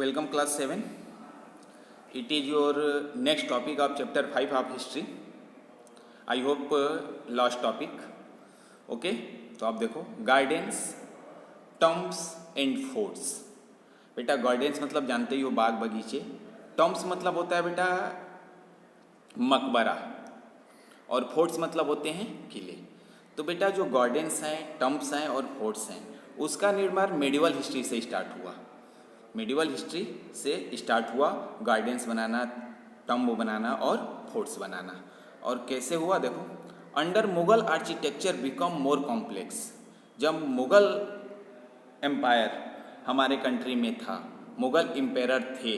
Welcome class 7. It is your next topic of chapter 5 of history. I hope last topic. Okay, तो आप देखो gardens, टम्ब्स and forts. बेटा gardens मतलब जानते ही हो बाग बगीचे. टम्ब्स मतलब होता है बेटा मकबरा और फोर्ट्स मतलब होते हैं किले. तो बेटा जो गार्डन्स हैं, टम्ब्स हैं और फोर्ट्स हैं उसका निर्माण मेडिवल हिस्ट्री से स्टार्ट हुआ. मेडिवल हिस्ट्री से स्टार्ट हुआ गार्डन्स बनाना, टम्ब बनाना और फोर्ट्स बनाना. और कैसे हुआ देखो. Under Mughal architecture become more complex. जब मुगल एम्पायर हमारे कंट्री में था, मुगल एम्पायर थे,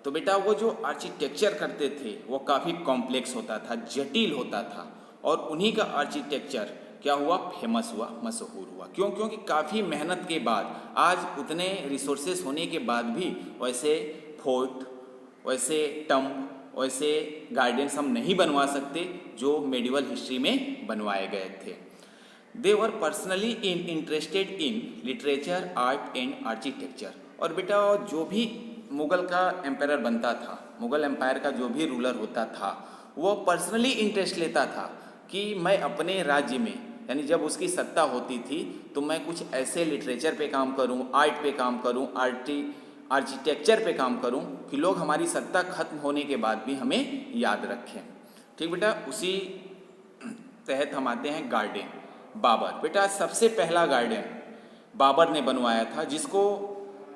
तो बेटा वो जो आर्किटेक्चर करते थे वो काफ़ी कॉम्प्लेक्स होता था, जटिल होता था. और उन्हीं का आर्किटेक्चर क्या हुआ, फेमस हुआ, मशहूर हुआ. क्यों? क्योंकि काफ़ी मेहनत के बाद आज उतने रिसोर्सेस होने के बाद भी वैसे फोर्ट, वैसे टम्ब, वैसे गार्डन्स हम नहीं बनवा सकते जो मेडिवल हिस्ट्री में बनवाए गए थे. They were personally interested in literature, art and architecture. और बेटा जो भी मुगल का एम्पायर बनता था, मुगल एम्पायर का जो भी रूलर होता था, वो पर्सनली इंटरेस्ट लेता था कि मैं अपने राज्य में, यानी जब उसकी सत्ता होती थी तो मैं कुछ ऐसे लिटरेचर पे काम करूं, आर्ट पे काम करूं, आर्किटेक्चर पे काम करूं कि लोग हमारी सत्ता खत्म होने के बाद भी हमें याद रखें. ठीक बेटा, उसी तहत हम आते हैं गार्डन. बाबर. बेटा सबसे पहला गार्डन बाबर ने बनवाया था जिसको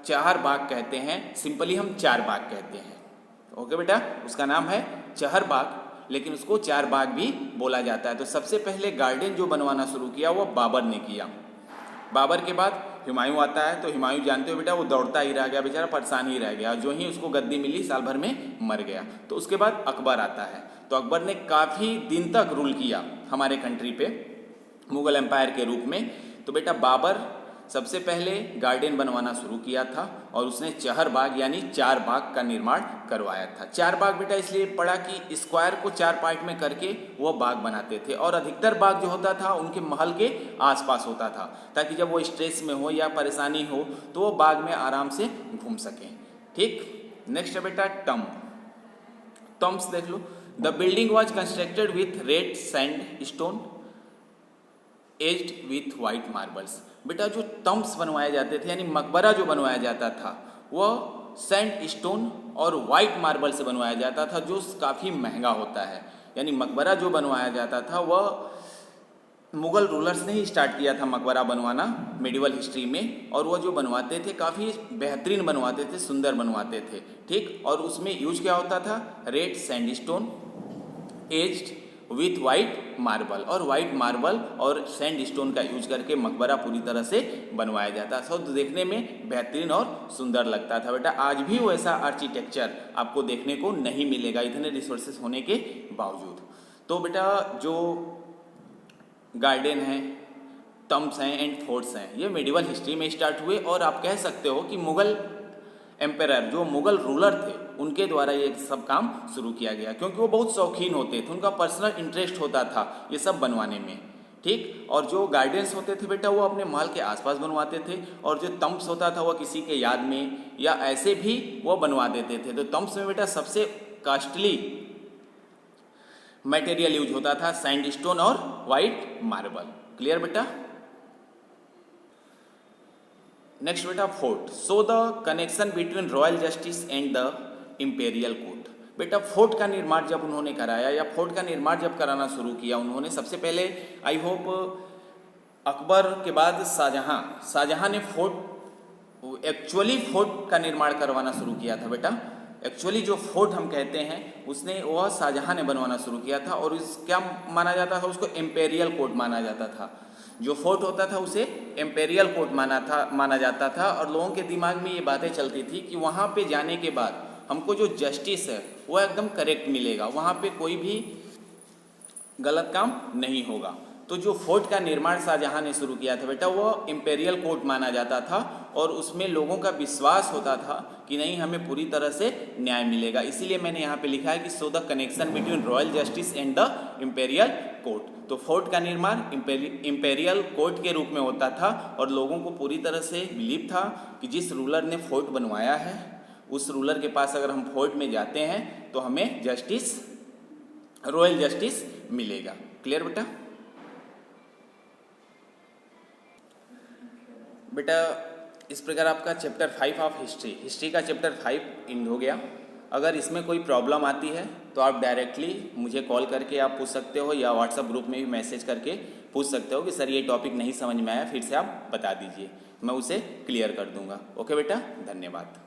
चहर बाग कहते हैं. सिंपली हम चार बाग कहते हैं. ओके बेटा, उसका नाम है चहर बाग, लेकिन उसको चार बाग भी बोला जाता है. तो सबसे पहले गार्डन जो बनवाना शुरू किया वो बाबर ने किया. बाबर के बाद हुमायूं आता है. तो हुमायूं जानते हो बेटा वो दौड़ता ही रह गया, बेचारा परेशान ही रह गया. जो ही उसको गद्दी मिली साल भर में मर गया. तो उसके बाद अकबर आता है. तो अकबर ने काफ़ी दिन तक रूल किया हमारे कंट्री पे मुगल एम्पायर के रूप में. तो बेटा बाबर सबसे पहले गार्डन बनवाना शुरू किया था और उसने चहर बाग यानी चार बाग का निर्माण करवाया था. चार बाग बेटा इसलिए पड़ा कि स्क्वायर को चार पार्ट में करके वो बाग बनाते थे और अधिकतर बाग जो होता था उनके महल के आसपास होता था, ताकि जब वो स्ट्रेस में हो या परेशानी हो तो वो बाग में आराम से घूम सकें. ठीक. नेक्स्ट है बेटा टम्ब. टम्ब्स देख लो. The building was constructed with red sand stone edged with white marbles. बेटा जो टम्ब्स बनवाए जाते थे यानी मकबरा जो बनवाया जाता था वह सैंड स्टोन और वाइट मार्बल से बनवाया जाता था, जो काफ़ी महंगा होता है. यानी मकबरा जो बनवाया जाता था वह मुगल रूलर्स ने ही स्टार्ट किया था मकबरा बनवाना मेडिवल हिस्ट्री में. और वो जो बनवाते थे काफ़ी बेहतरीन बनवाते थे, सुंदर बनवाते थे. ठीक. और उसमें यूज क्या होता था, red sandstone aged with white marble. और वाइट मार्बल और सैंड स्टोन का यूज करके मकबरा पूरी तरह से बनवाया जाता था. तो देखने में बेहतरीन और सुंदर लगता था. बेटा आज भी वैसा आर्किटेक्चर आपको देखने को नहीं मिलेगा इतने रिसोर्सेस होने के बावजूद. तो बेटा जो गार्डन हैं, टम्ब्स हैं एंड फोर्ट्स हैं, ये मेडिवल हिस्ट्री में स्टार्ट हुए. और आप कह सकते हो कि मुगल एम्पायर जो मुगल रूलर थे उनके द्वारा ये सब काम शुरू किया गया, क्योंकि वो बहुत शौकीन होते थे, उनका पर्सनल इंटरेस्ट होता था ये सब बनवाने में. ठीक. और जो गार्डन्स होते थे बेटा वो अपने महल के आसपास बनवाते थे, और जो टम्ब्स होता था वो किसी के याद में या ऐसे भी वो बनवा देते थे. तो टम्ब्स में बेटा सबसे कॉस्टली मटेरियल यूज होता था सैंडस्टोन और वाइट मार्बल. क्लियर बेटा. नेक्स्ट बेटा fort. So the connection between royal justice and the imperial court. बेटा फोर्ट का निर्माण जब उन्होंने कराया या फोर्ट का निर्माण जब कराना शुरू किया उन्होंने, सबसे पहले आई होप अकबर के बाद शाहजहां ने एक्चुअली फोर्ट का निर्माण करवाना शुरू किया था. बेटा एक्चुअली जो फोर्ट हम कहते हैं उसने वह शाहजहां ने बनवाना शुरू किया था. और इस क्या माना जाता था, उसको इंपेरियल कोर्ट माना जाता था. जो फोर्ट होता था उसे इंपेरियल कोर्ट माना जाता था. और लोगों के दिमाग में ये बातें चलती थी कि वहाँ पे जाने के बाद हमको जो जस्टिस है वो एकदम करेक्ट मिलेगा, वहाँ पे कोई भी गलत काम नहीं होगा. तो जो फोर्ट का निर्माण शाहजहां ने शुरू किया था बेटा वो इंपेरियल कोर्ट माना जाता था. और उसमें लोगों का विश्वास होता था कि नहीं हमें पूरी तरह से न्याय मिलेगा. इसीलिए मैंने यहाँ पे लिखा है कि so the connection between royal justice and the imperial court. तो फोर्ट का निर्माण इंपेरियल कोर्ट के रूप में होता था और लोगों को पूरी तरह से बिलीव था कि जिस रूलर ने फोर्ट बनवाया है उस रूलर के पास अगर हम फोर्ट में जाते हैं तो हमें जस्टिस, रॉयल जस्टिस मिलेगा। क्लियर बेटा? बेटा इस प्रकार आपका चैप्टर 5 ऑफ हिस्ट्री का चैप्टर 5 एंड हो गया। अगर इसमें कोई प्रॉब्लम आती है तो आप डायरेक्टली मुझे कॉल करके आप पूछ सकते हो, या व्हाट्सएप ग्रुप में भी मैसेज करके पूछ सकते हो कि सर ये टॉपिक नहीं समझ में आया, फिर से आप बता दीजिए, मैं उसे क्लियर कर दूंगा। ओके बेटा, धन्यवाद।